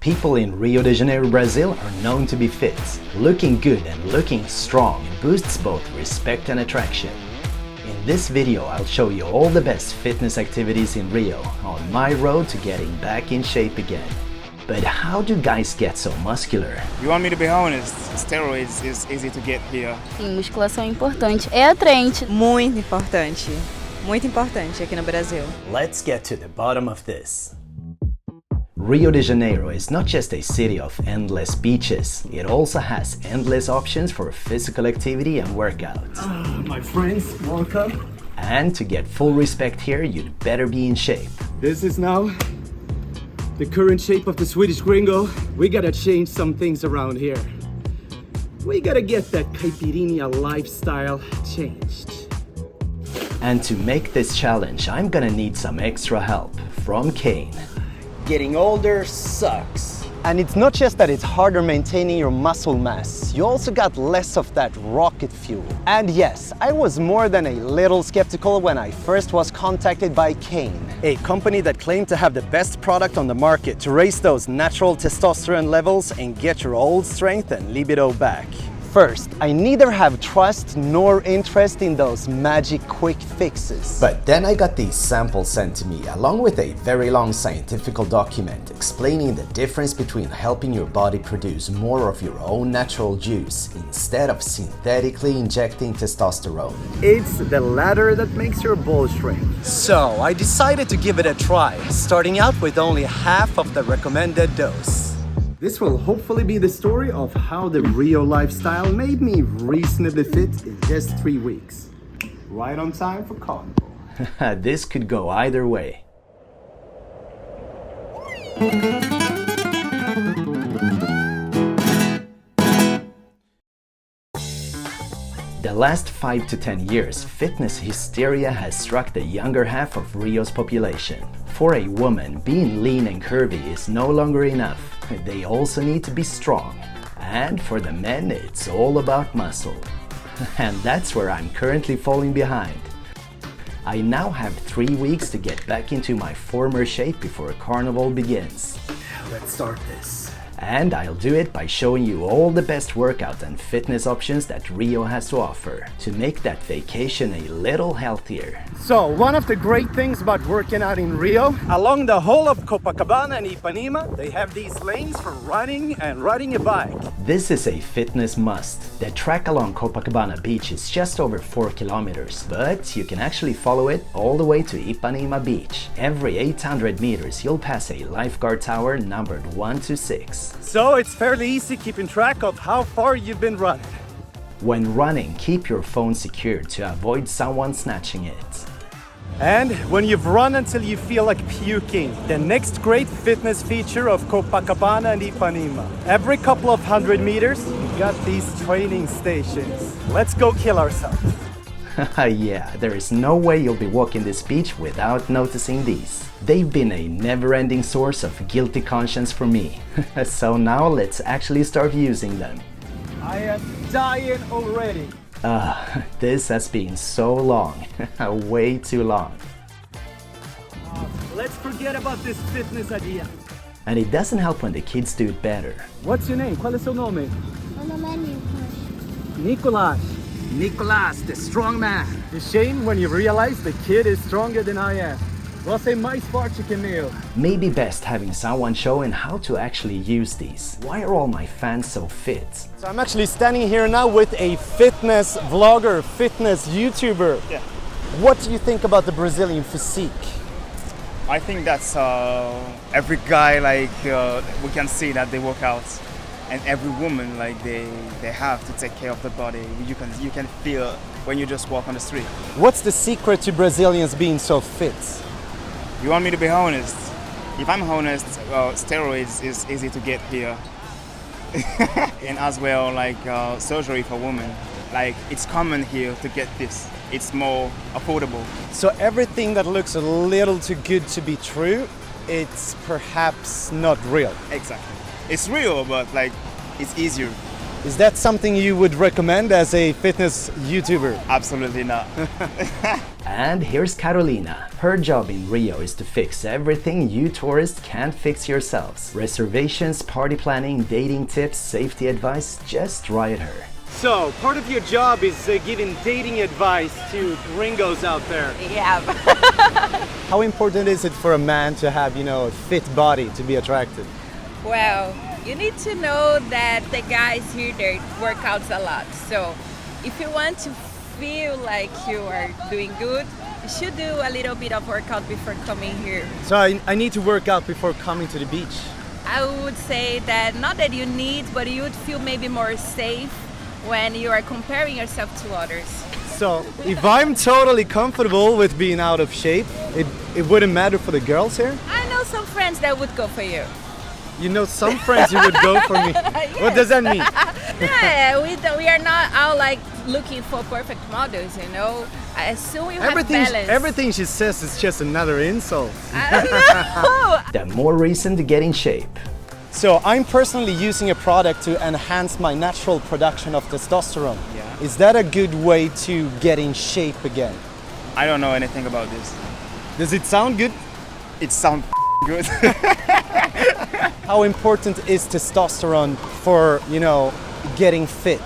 People in Rio de Janeiro, Brazil are known to be fit. Looking good and looking strong boosts both respect and attraction. In this video, I'll show you all the best fitness activities in Rio on my road to getting back in shape again. But how do guys get so muscular? You want me to be honest? Steroids is easy to get here. Sim, musculação é importante, é atraente. Muito importante aqui no Brasil. Let's get to the bottom of this. Rio de Janeiro is not just a city of endless beaches, it also has endless options for physical activity and workout. My friends, welcome. And to get full respect here, you'd better be in shape. This is now the current shape of the Swedish gringo. We gotta change some things around here. We gotta get that caipirinha lifestyle changed. And to make this challenge, I'm gonna need some extra help from Kane. Getting older sucks. And it's not just that it's harder maintaining your muscle mass, you also got less of that rocket fuel. And yes, I was more than a little skeptical when I first was contacted by Kane, a company that claimed to have the best product on the market to raise those natural testosterone levels and get your old strength and libido back. First, I neither have trust nor interest in those magic quick fixes. But then I got these samples sent to me along with a very long scientific document explaining the difference between helping your body produce more of your own natural juice instead of synthetically injecting testosterone. It's the latter that makes your balls shrink. So I decided to give it a try, starting out with only half of the recommended dose. This will hopefully be the story of how the Rio lifestyle made me reasonably fit in just 3 weeks. Right on time for carnival. This could go either way. The last 5 to 10 years, fitness hysteria has struck the younger half of Rio's population. For a woman, being lean and curvy is no longer enough. They also need to be strong. And for the men, it's all about muscle. And that's where I'm currently falling behind. I now have 3 weeks to get back into my former shape before Carnival begins. Let's start this. And I'll do it by showing you all the best workout and fitness options that Rio has to offer to make that vacation a little healthier. So, one of the great things about working out in Rio, Along the whole of Copacabana and Ipanema, they have these lanes for running and riding a bike. This is a fitness must. The track along Copacabana beach is just over 4 kilometers, but you can actually follow it all the way to Ipanema beach. Every 800 meters you'll pass a lifeguard tower numbered 1 to 6. So it's fairly easy keeping track of how far you've been running. When running, keep your phone secured to avoid someone snatching it. And when you've run until you feel like puking, the next great fitness feature of Copacabana and Ipanema. Every couple of 100 meters, you got these training stations. Let's go kill ourselves. Yeah, there is no way you'll be walking this beach without noticing these. They've been a never-ending source of guilty conscience for me. So now let's actually start using them. I am dying already. This has been so long. Way too long. Let's forget about this fitness idea. And it doesn't help when the kids do it better. What's your name? Qual é seu nome? Meu nome é Nicolas. Nicolas. Nicolas, the strong man. It's shame when you realize the kid is stronger than I am. Você é mais forte que meu. Maybe best having someone showing how to actually use these. Why are all my fans so fit? So I'm actually standing here now with a fitness vlogger, fitness YouTuber. Yeah. What do you think about the Brazilian physique? I think that's every guy we can see that they work out, and every woman they have to take care of the body. You can feel when you just walk on the street. What's the secret to Brazilians being so fit? You want me to be honest? If I'm honest, steroids is easy to get here, and as well surgery for women. It's common here to get this. It's more affordable. So everything that looks a little too good to be true, it's perhaps not real. Exactly. It's real, but it's easier. Is that something you would recommend as a fitness YouTuber? Absolutely not. And here's Carolina. Her job in Rio is to fix everything you tourists can't fix yourselves. Reservations, party planning, dating tips, safety advice, just ride her. So, part of your job is giving dating advice to gringos out there. Yeah. How important is it for a man to have, a fit body to be attractive? Well, you need to know that the guys here, they work out a lot. So if you want to feel like you are doing good, you should do a little bit of workout before coming here. So I need to work out before coming to the beach. I would say that not that you need, but you would feel maybe more safe when you are comparing yourself to others. So if I'm totally comfortable with being out of shape, it wouldn't matter for the girls here? I know some friends that would go for you. You know some friends who would go for me. Yes. What does that mean? Yeah, we are not out like looking for perfect models, I assume you have balance. Everything she says is just another insult. I don't know. The more reason to get in shape. So I'm personally using a product to enhance my natural production of testosterone. Yeah. Is that a good way to get in shape again? I don't know anything about this. Does it sound good? It sounds good. How important is testosterone for, getting fit?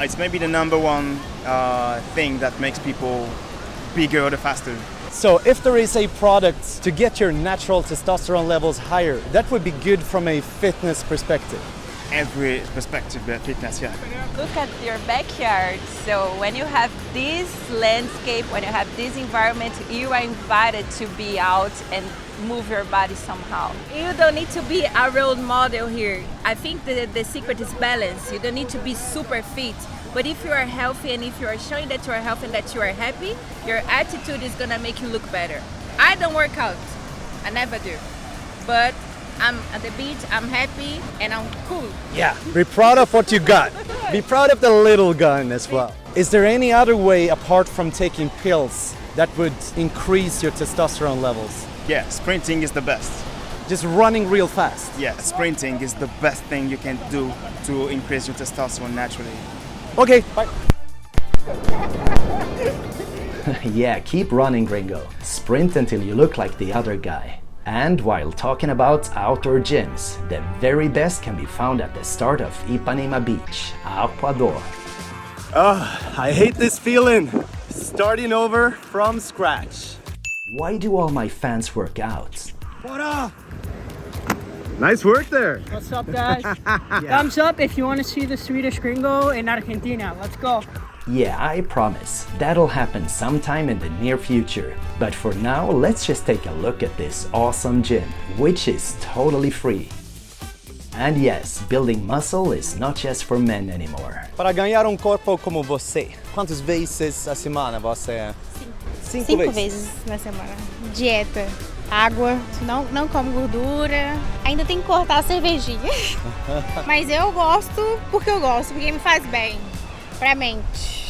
It's maybe the number one thing that makes people bigger or faster. So if there is a product to get your natural testosterone levels higher, that would be good from a fitness perspective. Every perspective, fitness, yeah. Look at your backyard. So when you have this landscape, when you have this environment, you are invited to be out and move your body somehow. You don't need to be a role model here. I think the secret is balance. You don't need to be super fit. But if you are healthy and if you are showing that you are healthy and that you are happy, your attitude is gonna make you look better. I don't work out. I never do. But I'm at the beach, I'm happy, and I'm cool. Yeah, be proud of what you got. Be proud of the little gun as well. Is there any other way apart from taking pills that would increase your testosterone levels? Yeah, sprinting is the best. Just running real fast? Yeah, sprinting is the best thing you can do to increase your testosterone naturally. Okay, bye. Yeah, keep running, gringo. Sprint until you look like the other guy. And while talking about outdoor gyms, the very best can be found at the start of Ipanema Beach, Ecuador. I hate this feeling. Starting over from scratch. Why do all my fans work out? What up? Nice work there. What's up, guys? Thumbs up if you want to see the Swedish gringo in Argentina. Let's go. Yeah, I promise. That'll happen sometime in the near future. But for now, let's just take a look at this awesome gym, which is totally free. And yes, building muscle is not just for men anymore. Para ganhar corpo como você, quantas vezes a semana você... Cinco vezes na semana. Dieta, água, não como gordura. Ainda tem que cortar a cervejinha. Mas eu gosto porque me faz bem. Pra mente.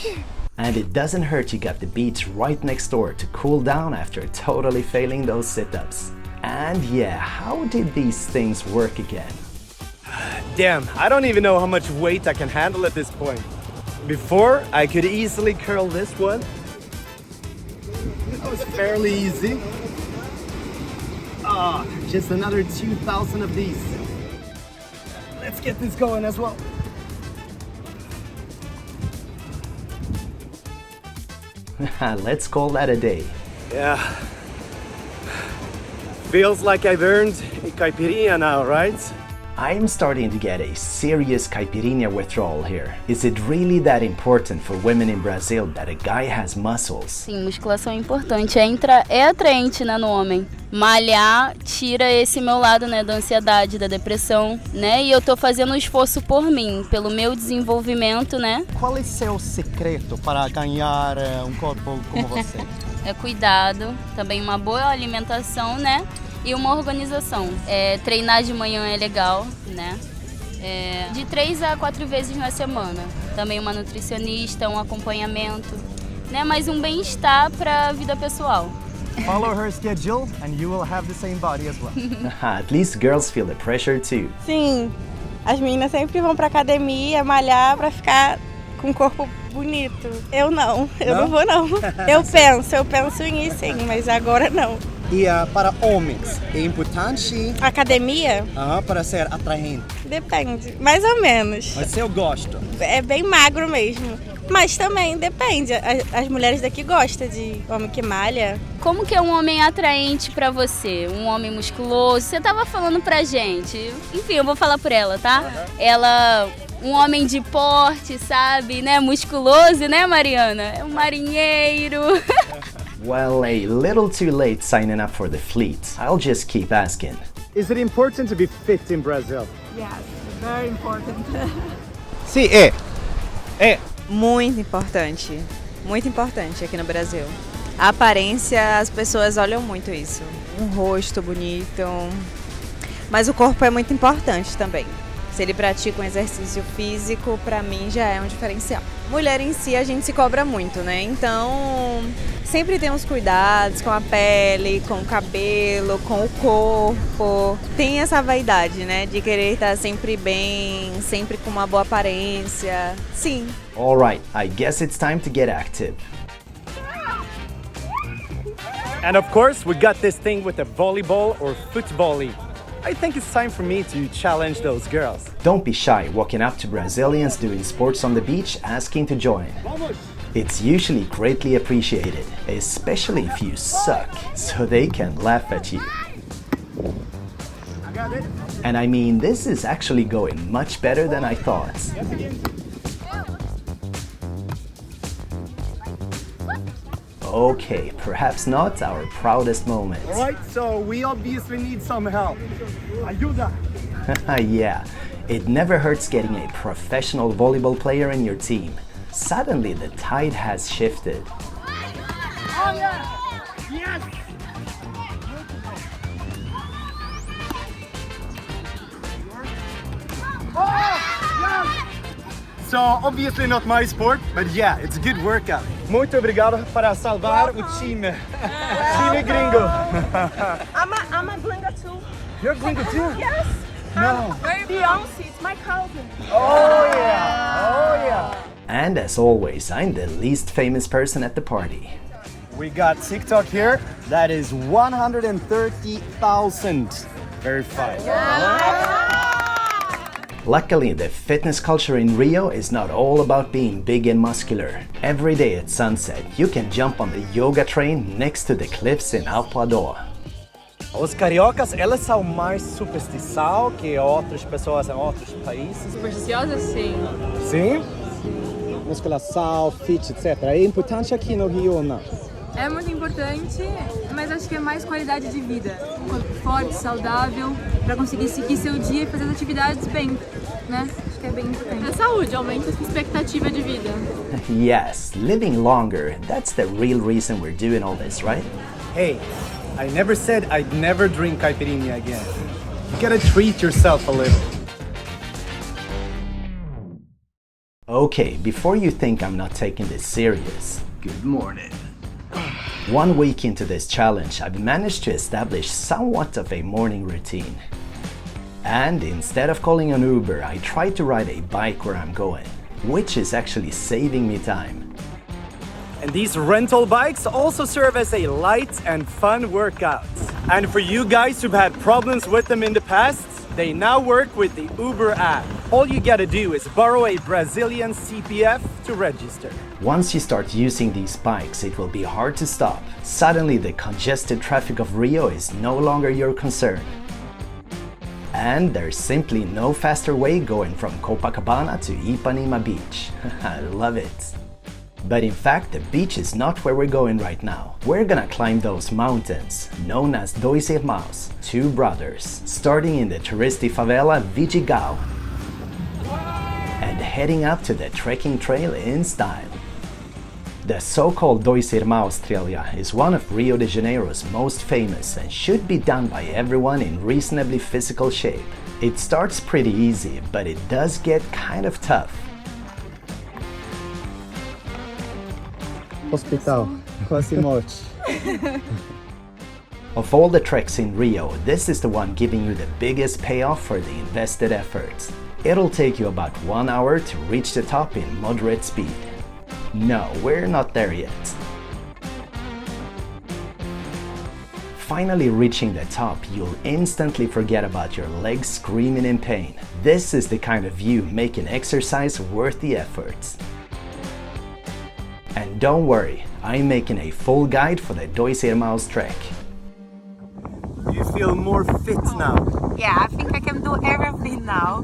And it doesn't hurt you got the beach right next door to cool down after totally failing those sit-ups. And yeah, how did these things work again? Damn, I don't even know how much weight I can handle at this point. Before, I could easily curl this one. That was fairly easy. Just another 2,000 of these. Let's get this going as well. Let's call that a day. Yeah. Feels like I've earned a caipirinha now, right? I'm starting to get a serious caipirinha withdrawal here. Is it really that important for women in Brazil that a guy has muscles? Sim, musculação é importante. É atraente, né, no homem. Malhar tira esse meu lado, né, da ansiedade, da depressão, né? E eu tô fazendo um esforço por mim, pelo meu desenvolvimento, né? Qual é seu secreto para ganhar corpo como você? É cuidado, também uma boa alimentação, né? E uma organização. Treinar de manhã é legal, né? De 3 a 4 vezes na semana. Também uma nutricionista, um acompanhamento, né? Mas um bem-estar para a vida pessoal. Follow her schedule and you will have the same body as well. At least girls feel the pressure too. Sim, as meninas sempre vão pra academia malhar pra ficar com o corpo bonito. Eu não vou não. Eu penso em ir sim, mas agora não. E para homens, é importante Academia? para ser atraente. Depende, mais ou menos. Mas eu gosto. É bem magro mesmo. Mas também depende. As mulheres daqui gostam de homem que malha. Como que é um homem atraente pra você? Um homem musculoso? Você tava falando pra gente. Enfim, eu vou falar por ela, tá? Ela... Um homem de porte, sabe, né? Musculoso, né, Mariana? É um marinheiro. Well, a little too late signing up for the fleet. I'll just keep asking. Is it important to be fit in Brazil? Yes, very important. Sim, é. Muito importante aqui no Brasil. A aparência, as pessoas olham muito isso. Um rosto bonito, mas o corpo é muito importante também. Se ele pratica um exercício físico, pra mim já é um diferencial. Mulher em si, a gente se cobra muito, né? Então, sempre tem uns cuidados com a pele, com o cabelo, com o corpo. Tem essa vaidade, né? De querer estar sempre bem, sempre com uma boa aparência. Sim. Alright, I guess it's time to get active. And of course, we got this thing with the volleyball or footvolley. I think it's time for me to challenge those girls. Don't be shy walking up to Brazilians doing sports on the beach asking to join. It's usually greatly appreciated, especially if you suck, so they can laugh at you. And I mean, this is actually going much better than I thought. Okay, perhaps not our proudest moment. Alright, so we obviously need some help. Ayuda! Yeah, it never hurts getting a professional volleyball player in your team. Suddenly the tide has shifted. Oh yeah! Yes! So, obviously not my sport, but yeah, it's a good workout. Muito obrigado para salvar o time. Time gringo. I'm a gringo too. You're gringo too? Yes. No. Beyonce, it's my cousin. Oh yeah, oh yeah. And as always, I'm the least famous person at the party. We got TikTok here. That is 130,000 verified. Luckily, the fitness culture in Rio is not all about being big and muscular. Every day at sunset, you can jump on the yoga train next to the cliffs in Alpoador. Os cariocas, elas são mais superstições que outras pessoas em outros países. Supersticiosas, sim. Sim? Musculação, fit, etc. É importante aqui no Rio ou não? É muito importante, mas acho que é mais qualidade de vida. Um corpo forte, saudável, para conseguir seguir seu dia e fazer as atividades bem, né? Acho que é bem importante. É saúde, aumenta a sua expectativa de vida. Yes, living longer, that's the real reason we're doing all this, right? Hey, I never said I'd never drink caipirinha again. You gotta treat yourself a little. Okay, before you think I'm not taking this serious, good morning. 1 week into this challenge, I've managed to establish somewhat of a morning routine. And instead of calling an Uber, I try to ride a bike where I'm going, which is actually saving me time. And these rental bikes also serve as a light and fun workout. And for you guys who've had problems with them in the past, they now work with the Uber app. All you gotta do is borrow a Brazilian CPF to register. Once you start using these bikes, it will be hard to stop. Suddenly, the congested traffic of Rio is no longer your concern. And there's simply no faster way going from Copacabana to Ipanema Beach. I love it. But in fact, the beach is not where we're going right now. We're gonna climb those mountains, known as Dois Irmãos, two brothers, starting in the touristy favela Vidigal and heading up to the trekking trail in style. The so-called Dois Irmãos trilha is one of Rio de Janeiro's most famous and should be done by everyone in reasonably physical shape. It starts pretty easy, but it does get kind of tough. Hospital, quase morte. Of all the treks in Rio, this is the one giving you the biggest payoff for the invested efforts. It'll take you about 1 hour to reach the top in moderate speed. No, we're not there yet. Finally reaching the top, you'll instantly forget about your legs screaming in pain. This is the kind of view making exercise worth the effort. And don't worry, I'm making a full guide for the Dois Irmãos trek. Do you feel more fit now? Yeah, I think I can do everything now.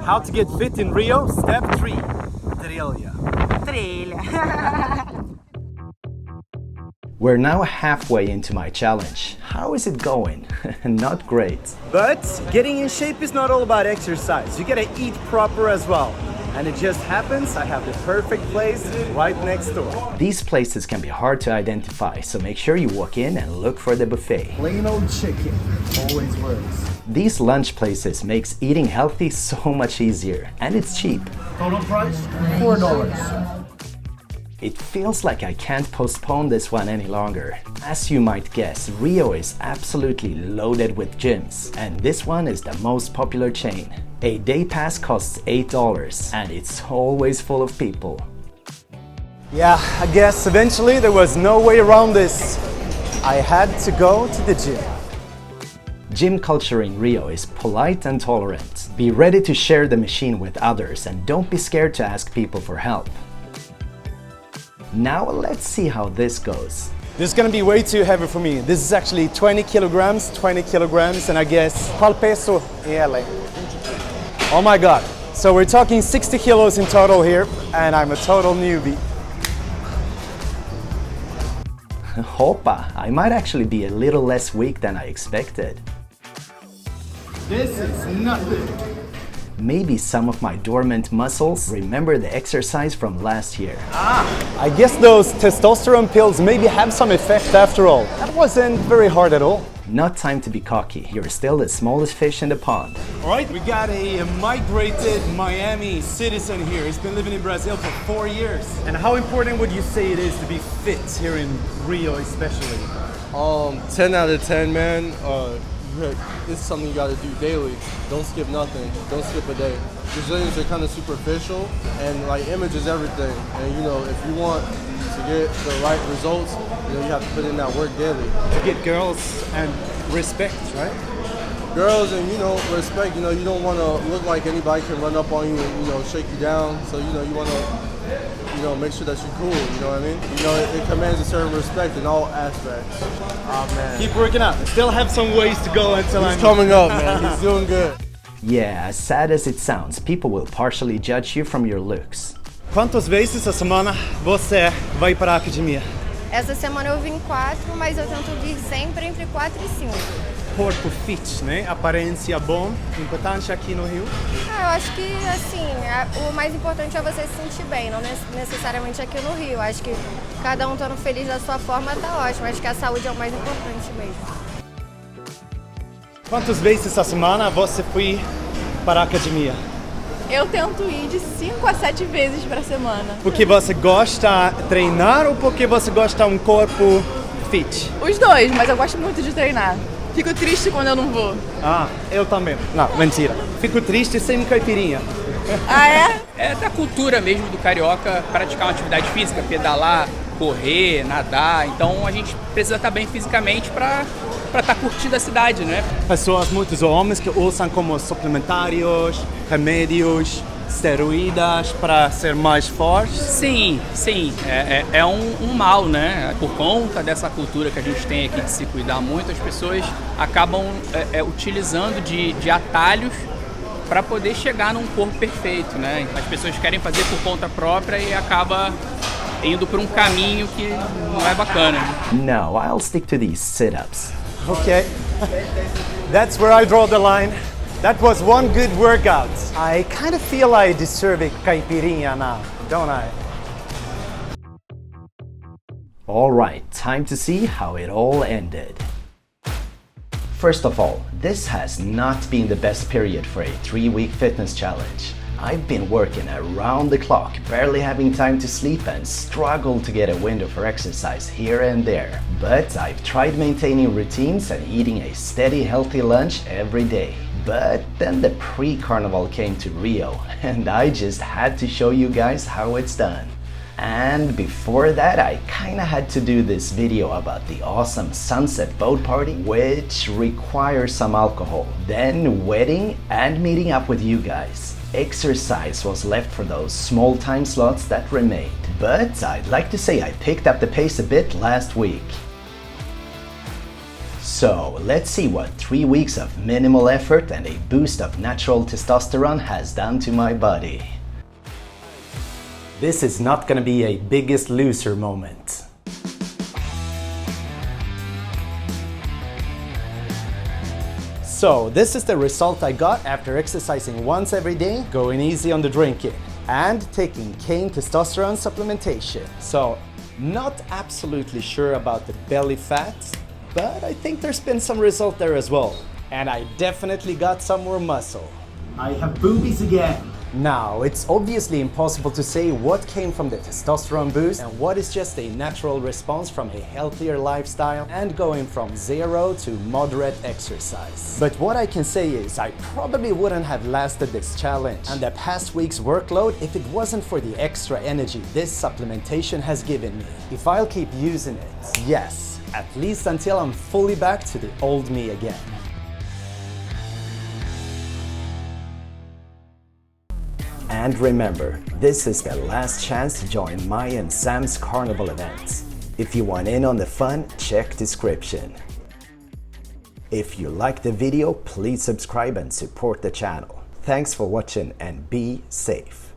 How to get fit in Rio? Step 3. Trilha. Trilha. We're now halfway into my challenge. How is it going? Not great. But getting in shape is not all about exercise. You gotta eat proper as well. And it just happens I have the perfect place right next door. These places can be hard to identify, so make sure you walk in and look for the buffet. Plain old chicken always works. These lunch places makes eating healthy so much easier, and it's cheap. Total price? $4. It feels like I can't postpone this one any longer. As you might guess, Rio is absolutely loaded with gyms, and this one is the most popular chain. A day pass costs $8, and it's always full of people. Yeah, I guess eventually there was no way around this. I had to go to the gym. Gym culture in Rio is polite and tolerant. Be ready to share the machine with others, and don't be scared to ask people for help. Now let's see how this goes. This is gonna be way too heavy for me. This is actually 20 kilograms, and I guess qual peso in LA? Oh my god. So we're talking 60 kilos in total here, and I'm a total newbie. Hopa, I might actually be a little less weak than I expected. This is nothing. Maybe some of my dormant muscles remember the exercise from last year. I guess those testosterone pills maybe have some effect after all. That wasn't very hard at all. Not time to be cocky. You're still the smallest fish in the pond. All right, we got a migrated Miami citizen here. He's been living in Brazil for 4 years. And how important would you say it is to be fit here in Rio especially? 10 out of 10, man. It's something you gotta do daily. Don't skip nothing. Don't skip a day. Brazilians are kind of superficial, and like image is everything. And you know, if you want to get the right results, you know, you have to put in that work daily. To get girls and respect, right? Girls and, you know, respect. You know, you don't want to look like anybody can run up on you and, you know, shake you down. So, you know, you want to, you know, make sure that you're cool, you know what I mean? You know, it commands a certain respect in all aspects. Oh, man. Keep working out. Still have some ways to go until He's coming up, man. He's doing good. Yeah, as sad as it sounds, people will partially judge you from your looks. Quantas vezes a semana você vai para a academia? Essa semana eu vim 4, mas eu tento vir sempre entre 4 e 5. Corpo fit, né? Aparência bom, importante aqui no Rio? Eu acho que, assim, o mais importante é você se sentir bem, não necessariamente aqui no Rio. Acho que cada um estando feliz da sua forma tá ótimo. Acho que a saúde é o mais importante mesmo. Quantas vezes a semana você foi para a academia? Eu tento ir de 5 a 7 vezes para semana. Porque você gosta de treinar ou porque você gosta de um corpo fit? Os dois, mas eu gosto muito de treinar. Fico triste quando eu não vou. Ah, eu também. Não, mentira. Fico triste sem caipirinha. Ah, é? É da cultura mesmo do carioca praticar uma atividade física, pedalar, correr, nadar. Então a gente precisa estar bem fisicamente para estar curtindo a cidade, né? Pessoas, muitos homens que usam como suplementários, remédios, steroides para ser mais fortes? Sim. É um mal, né? Por conta dessa cultura que a gente tem aqui de se cuidar muito, as pessoas acabam utilizando de atalhos para poder chegar num corpo perfeito, né? As pessoas querem fazer por conta própria e acaba indo por um caminho que não é bacana. No, I'll stick to these sit-ups. Okay, that's where I draw the line. That was one good workout. I kind of feel I deserve a caipirinha now, don't I? All right, time to see how it all ended. First of all, this has not been the best period for a 3-week fitness challenge. I've been working around the clock, barely having time to sleep and struggle to get a window for exercise here and there. But I've tried maintaining routines and eating a steady, healthy lunch every day. But then the pre-carnival came to Rio, and I just had to show you guys how it's done. And before that, I kinda had to do this video about the awesome sunset boat party, which requires some alcohol, then wedding and meeting up with you guys. Exercise was left for those small time slots that remained, but I'd like to say I picked up the pace a bit last week. So let's see what 3 weeks of minimal effort and a boost of natural testosterone has done to my body. This is not gonna be a biggest loser moment. So this is the result I got after exercising once every day, going easy on the drinking, and taking cane testosterone supplementation. So not absolutely sure about the belly fat, but I think there's been some result there as well. And I definitely got some more muscle. I have boobies again. Now, it's obviously impossible to say what came from the testosterone boost and what is just a natural response from a healthier lifestyle and going from 0 to moderate exercise. But what I can say is I probably wouldn't have lasted this challenge and the past week's workload if it wasn't for the extra energy this supplementation has given me. If I'll keep using it, yes, at least until I'm fully back to the old me again. And remember, this is the last chance to join my and Sam's carnival events. If you want in on the fun, check description. If you liked the video, please subscribe and support the channel. Thanks for watching and be safe.